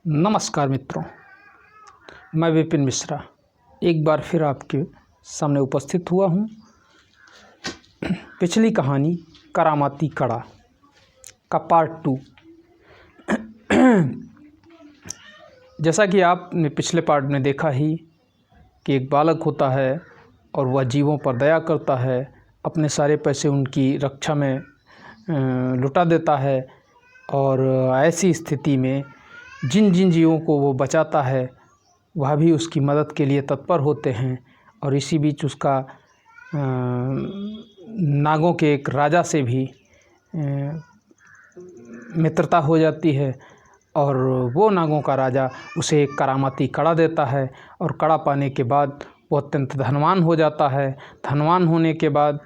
नमस्कार मित्रों, मैं विपिन मिश्रा एक बार फिर आपके सामने उपस्थित हुआ हूँ। पिछली कहानी करामाती कड़ा का पार्ट 2। जैसा कि आपने पिछले पार्ट में देखा ही कि एक बालक होता है और वह जीवों पर दया करता है, अपने सारे पैसे उनकी रक्षा में लुटा देता है और ऐसी स्थिति में जिन जिन जीवों को वो बचाता है वह भी उसकी मदद के लिए तत्पर होते हैं। और इसी बीच उसका नागों के एक राजा से भी मित्रता हो जाती है और वो नागों का राजा उसे एक करामाती कड़ा देता है और कड़ा पाने के बाद वो अत्यंत धनवान हो जाता है। धनवान होने के बाद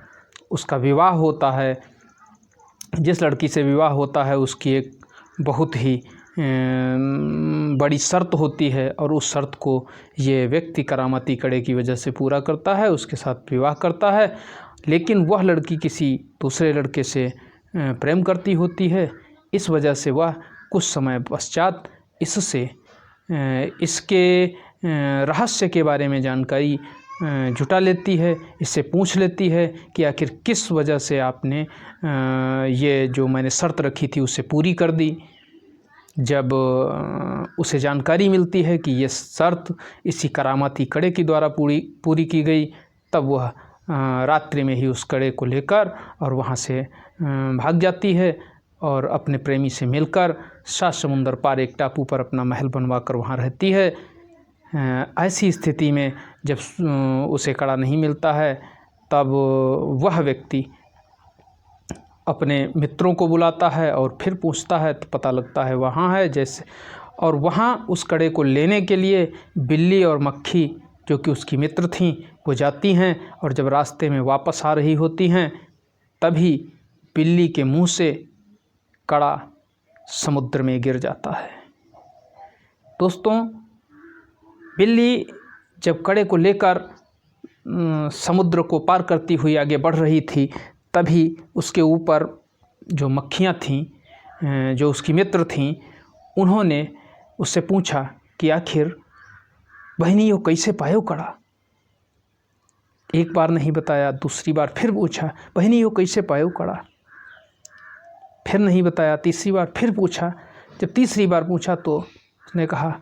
उसका विवाह होता है। जिस लड़की से विवाह होता है उसकी एक बहुत ही बड़ी शर्त होती है और उस शर्त को ये व्यक्ति करामाती कड़े की वजह से पूरा करता है, उसके साथ विवाह करता है। लेकिन वह लड़की किसी दूसरे लड़के से प्रेम करती होती है। इस वजह से वह कुछ समय पश्चात इसके रहस्य के बारे में जानकारी जुटा लेती है, इससे पूछ लेती है कि आखिर किस वजह से आपने ये जो मैंने शर्त रखी थी उसे पूरी कर दी। जब उसे जानकारी मिलती है कि ये शर्त इसी करामाती कड़े के द्वारा पूरी की गई, तब वह रात्रि में ही उस कड़े को लेकर और वहाँ से भाग जाती है और अपने प्रेमी से मिलकर 7 समुंदर पार एक टापू पर अपना महल बनवाकर वहाँ रहती है। ऐसी स्थिति में जब उसे कड़ा नहीं मिलता है तब वह व्यक्ति अपने मित्रों को बुलाता है और फिर पूछता है तो पता लगता है वहाँ है जैसे। और वहाँ उस कड़े को लेने के लिए बिल्ली और मक्खी जो कि उसकी मित्र थीं वो जाती हैं और जब रास्ते में वापस आ रही होती हैं तभी बिल्ली के मुंह से कड़ा समुद्र में गिर जाता है। दोस्तों, बिल्ली जब कड़े को लेकर समुद्र को पार करती हुई आगे बढ़ रही थी तभी उसके ऊपर जो मक्खियाँ थीं जो उसकी मित्र थीं उन्होंने उससे पूछा कि आखिर बहनी यो कैसे पायो कड़ा। एक बार नहीं बताया, दूसरी बार फिर पूछा बहनी यो कैसे पायो कड़ा, फिर नहीं बताया, तीसरी बार फिर पूछा। जब तीसरी बार पूछा तो उसने कहा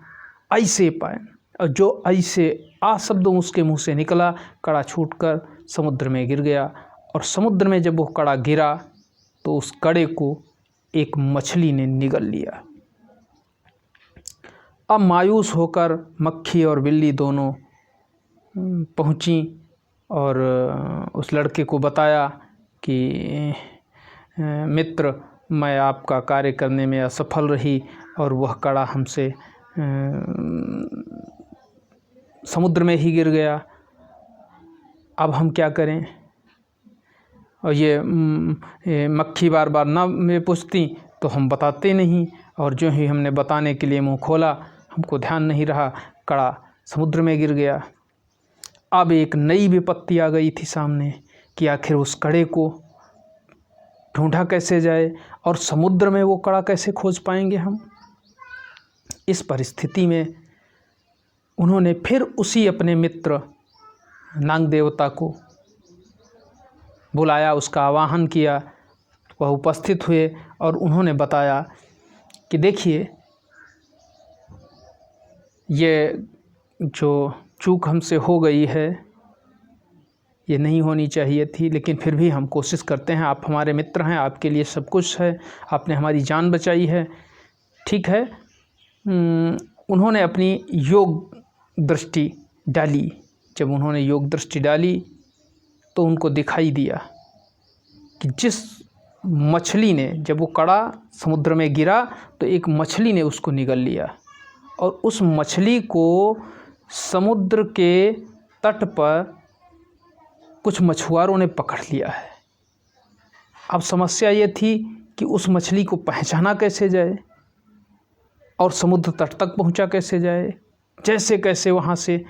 ऐसे पाए, और जो ऐसे शब्द उसके मुंह से निकला, कड़ा छूटकर समुद्र में गिर गया। और समुद्र में जब वो कड़ा गिरा तो उस कड़े को एक मछली ने निगल लिया। अब मायूस होकर मक्खी और बिल्ली दोनों पहुंची और उस लड़के को बताया कि मित्र, मैं आपका कार्य करने में असफल रही और वह कड़ा हमसे समुद्र में ही गिर गया। अब हम क्या करें। और ये मक्खी बार बार ना में पूछती तो हम बताते नहीं, और जो ही हमने बताने के लिए मुंह खोला हमको ध्यान नहीं रहा, कड़ा समुद्र में गिर गया। अब एक नई विपत्ति आ गई थी सामने कि आखिर उस कड़े को ढूंढा कैसे जाए और समुद्र में वो कड़ा कैसे खोज पाएंगे हम। इस परिस्थिति में उन्होंने फिर उसी अपने मित्र नाग देवता को बुलाया, उसका आवाहन किया। वह उपस्थित हुए और उन्होंने बताया कि देखिए, ये जो चूक हमसे हो गई है ये नहीं होनी चाहिए थी, लेकिन फिर भी हम कोशिश करते हैं। आप हमारे मित्र हैं, आपके लिए सब कुछ है, आपने हमारी जान बचाई है, ठीक है। उन्होंने अपनी योग दृष्टि डाली। जब उन्होंने योग दृष्टि डाली तो उनको दिखाई दिया कि जिस मछली ने, जब वो कड़ा समुद्र में गिरा तो एक मछली ने उसको निगल लिया और उस मछली को समुद्र के तट पर कुछ मछुआरों ने पकड़ लिया है। अब समस्या ये थी कि उस मछली को पहचाना कैसे जाए और समुद्र तट तक पहुंचा कैसे जाए। जैसे कैसे वहाँ से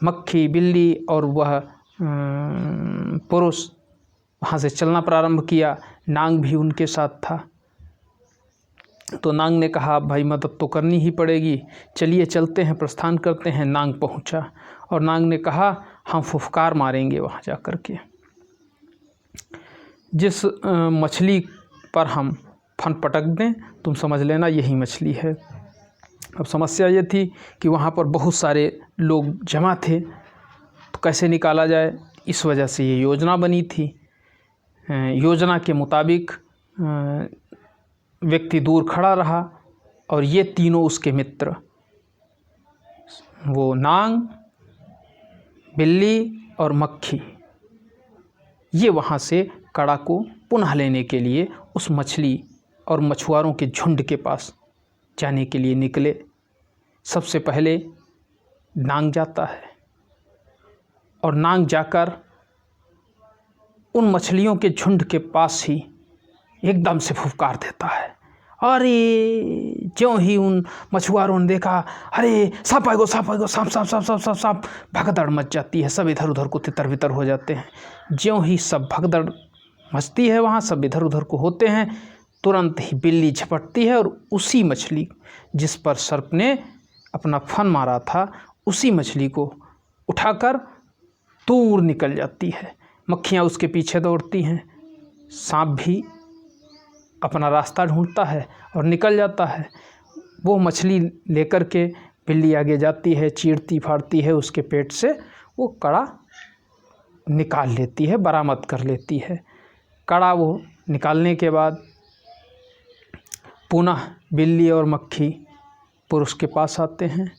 मक्खी, बिल्ली और वह पुरुष वहाँ से चलना प्रारंभ किया। नाग भी उनके साथ था। तो नांग ने कहा भाई मदद तो करनी ही पड़ेगी, चलिए चलते हैं, प्रस्थान करते हैं। नांग पहुंचा और नांग ने कहा हम फुफकार मारेंगे वहाँ जा कर के। जिस मछली पर हम फन पटक दें तुम समझ लेना यही मछली है। अब समस्या ये थी कि वहाँ पर बहुत सारे लोग जमा थे, तो कैसे निकाला जाए, इस वजह से ये योजना बनी थी। योजना के मुताबिक व्यक्ति दूर खड़ा रहा और ये तीनों उसके मित्र, वो नांग, बिल्ली और मक्खी, ये वहाँ से कड़ा को पुनः लेने के लिए उस मछली और मछुआरों के झुंड के पास जाने के लिए निकले। सबसे पहले नांग जाता है और नांग जाकर उन मछलियों के झुंड के पास ही एकदम से फुफकार देता है। अरे ज्यों ही उन मछुआरों ने देखा, अरे सांप आएगो, सांप आएगो, सांप सांप सांप सांप सांप सांप, भगदड़ मच जाती है। सब इधर उधर को तितर बितर हो जाते हैं। ज्यों ही सब भगदड़ मचती है वहाँ, सब इधर उधर को होते हैं, तुरंत ही बिल्ली झपटती है और उसी मछली जिस पर सर्प ने अपना फन मारा था, उसी मछली को उठाकर दूर निकल जाती है। मक्खियाँ उसके पीछे दौड़ती हैं, सांप भी अपना रास्ता ढूंढता है और निकल जाता है। वो मछली लेकर के बिल्ली आगे जाती है, चीरती फाड़ती है, उसके पेट से वो कड़ा निकाल लेती है, बरामद कर लेती है। कड़ा वो निकालने के बाद पुनः बिल्ली और मक्खी पुरुष के पास आते हैं,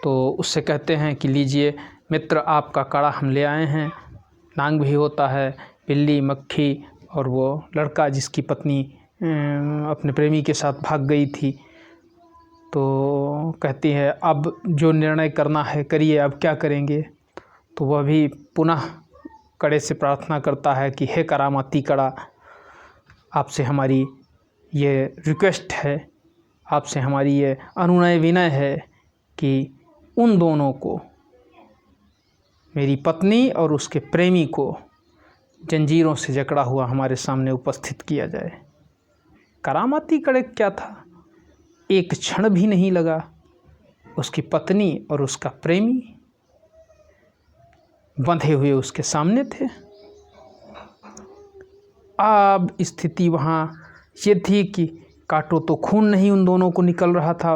तो उससे कहते हैं कि लीजिए मित्र, आपका कड़ा हम ले आए हैं। नांग भी होता है, बिल्ली, मक्खी और वो लड़का जिसकी पत्नी अपने प्रेमी के साथ भाग गई थी। तो कहती है अब जो निर्णय करना है करिए, अब क्या करेंगे। तो वह भी पुनः कड़े से प्रार्थना करता है कि हे करामाती कड़ा, आपसे हमारी ये रिक्वेस्ट है, आपसे हमारी ये अनुनय विनय है कि उन दोनों को, मेरी पत्नी और उसके प्रेमी को जंजीरों से जकड़ा हुआ हमारे सामने उपस्थित किया जाए। करामाती कड़े क्या था, एक क्षण भी नहीं लगा, उसकी पत्नी और उसका प्रेमी बंधे हुए उसके सामने थे। अब स्थिति वहाँ ये थी कि काटो तो खून नहीं उन दोनों को निकल रहा था।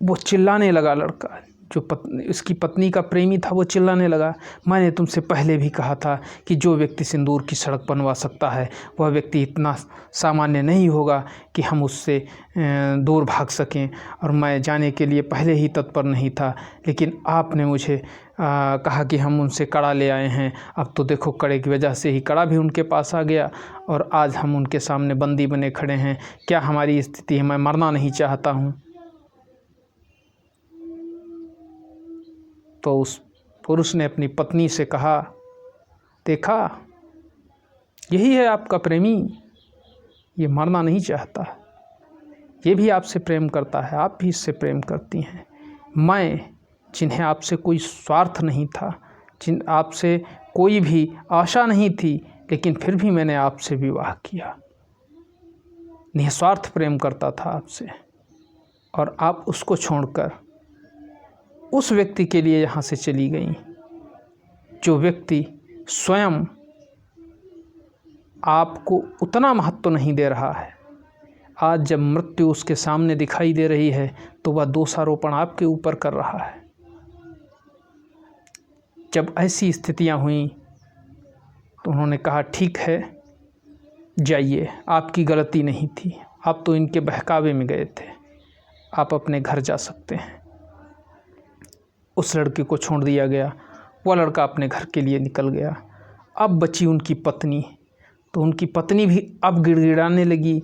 वो चिल्लाने लगा, लड़का जो इसकी पत्नी का प्रेमी था वो चिल्लाने लगा, मैंने तुमसे पहले भी कहा था कि जो व्यक्ति सिंदूर की सड़क बनवा सकता है वह व्यक्ति इतना सामान्य नहीं होगा कि हम उससे दूर भाग सकें, और मैं जाने के लिए पहले ही तत्पर नहीं था, लेकिन आपने मुझे कहा कि हम उनसे कड़ा ले आए हैं। अब तो देखो कड़े की वजह से ही कड़ा भी उनके पास आ गया और आज हम उनके सामने बंदी बने खड़े हैं। क्या हमारी स्थिति है, मैं मरना नहीं चाहता हूँ। तो उस पुरुष ने अपनी पत्नी से कहा, देखा यही है आपका प्रेमी, ये मरना नहीं चाहता, ये भी आपसे प्रेम करता है, आप भी इससे प्रेम करती हैं। मैं, जिन्हें आपसे कोई स्वार्थ नहीं था, आपसे कोई भी आशा नहीं थी, लेकिन फिर भी मैंने आपसे विवाह किया, निस्वार्थ प्रेम करता था आपसे, और आप उसको छोड़कर उस व्यक्ति के लिए यहाँ से चली गई जो व्यक्ति स्वयं आपको उतना महत्व नहीं दे रहा है। आज जब मृत्यु उसके सामने दिखाई दे रही है तो वह दोषारोपण आपके ऊपर कर रहा है। जब ऐसी स्थितियां हुई तो उन्होंने कहा, ठीक है जाइए, आपकी गलती नहीं थी, आप तो इनके बहकावे में गए थे, आप अपने घर जा सकते हैं। उस लड़के को छोड़ दिया गया, वह लड़का अपने घर के लिए निकल गया। अब बची उनकी पत्नी, तो उनकी पत्नी भी अब गिड़गिड़ाने लगी,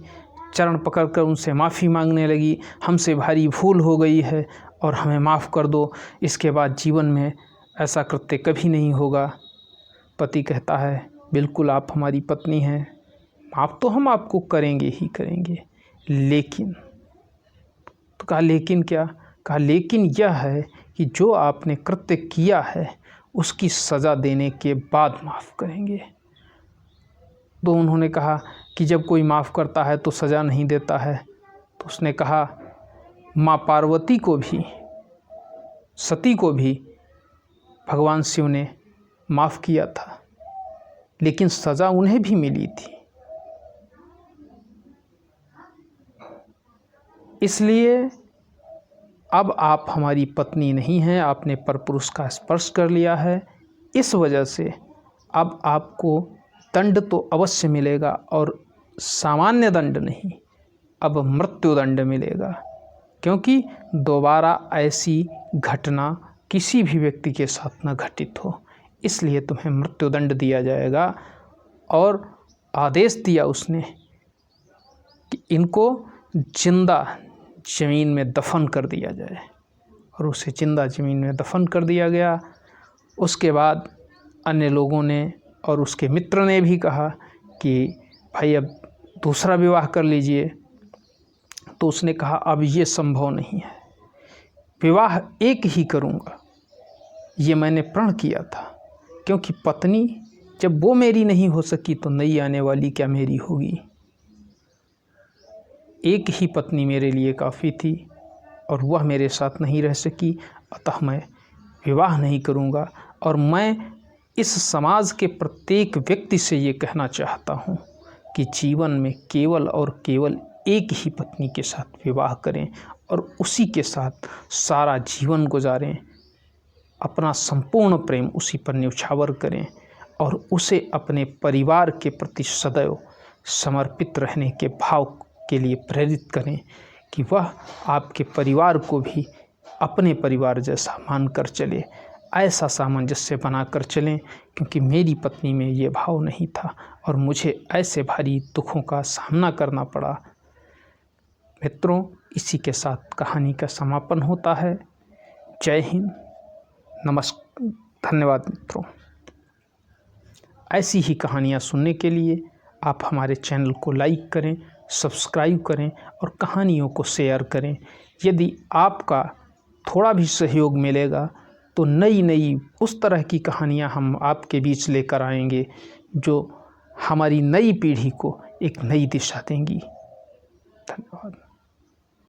चरण पकड़कर उनसे माफ़ी मांगने लगी, हमसे भारी भूल हो गई है और हमें माफ़ कर दो, इसके बाद जीवन में ऐसा कृत्य कभी नहीं होगा। पति कहता है, बिल्कुल आप हमारी पत्नी हैं, माफ़ तो हम आपको करेंगे ही करेंगे, लेकिन, तो कहा लेकिन क्या? कहा लेकिन यह है कि जो आपने कृत्य किया है उसकी सज़ा देने के बाद माफ़ करेंगे। तो उन्होंने कहा कि जब कोई माफ़ करता है तो सज़ा नहीं देता है। तो उसने कहा माँ पार्वती को भी, सती को भी भगवान शिव ने माफ़ किया था, लेकिन सज़ा उन्हें भी मिली थी। इसलिए अब आप हमारी पत्नी नहीं हैं, आपने परपुरुष का स्पर्श कर लिया है, इस वजह से अब आपको दंड तो अवश्य मिलेगा, और सामान्य दंड नहीं, अब मृत्युदंड मिलेगा, क्योंकि दोबारा ऐसी घटना किसी भी व्यक्ति के साथ न घटित हो, इसलिए तुम्हें मृत्युदंड दिया जाएगा। और आदेश दिया उसने कि इनको जिंदा ज़मीन में दफन कर दिया जाए, और उसे जिंदा ज़मीन में दफन कर दिया गया। उसके बाद अन्य लोगों ने और उसके मित्र ने भी कहा कि भाई अब दूसरा विवाह कर लीजिए। तो उसने कहा अब ये संभव नहीं है, विवाह एक ही करूँगा, ये मैंने प्रण किया था, क्योंकि पत्नी जब वो मेरी नहीं हो सकी तो नई आने वाली क्या मेरी होगी। एक ही पत्नी मेरे लिए काफ़ी थी और वह मेरे साथ नहीं रह सकी, अतः मैं विवाह नहीं करूँगा। और मैं इस समाज के प्रत्येक व्यक्ति से ये कहना चाहता हूँ कि जीवन में केवल और केवल एक ही पत्नी के साथ विवाह करें और उसी के साथ सारा जीवन गुजारें, अपना संपूर्ण प्रेम उसी पर न्यौछावर करें और उसे अपने परिवार के प्रति सदैव समर्पित रहने के भाव के लिए प्रेरित करें कि वह आपके परिवार को भी अपने परिवार जैसा मानकर चले, ऐसा सामंजस्य बनाकर चलें। क्योंकि मेरी पत्नी में ये भाव नहीं था और मुझे ऐसे भारी दुखों का सामना करना पड़ा। मित्रों, इसी के साथ कहानी का समापन होता है। जय हिंद, नमस्कार, धन्यवाद मित्रों। ऐसी ही कहानियाँ सुनने के लिए आप हमारे चैनल को लाइक करें, सब्सक्राइब करें और कहानियों को शेयर करें। यदि आपका थोड़ा भी सहयोग मिलेगा तो नई नई उस तरह की कहानियाँ हम आपके बीच लेकर आएंगे जो हमारी नई पीढ़ी को एक नई दिशा देंगी। धन्यवाद।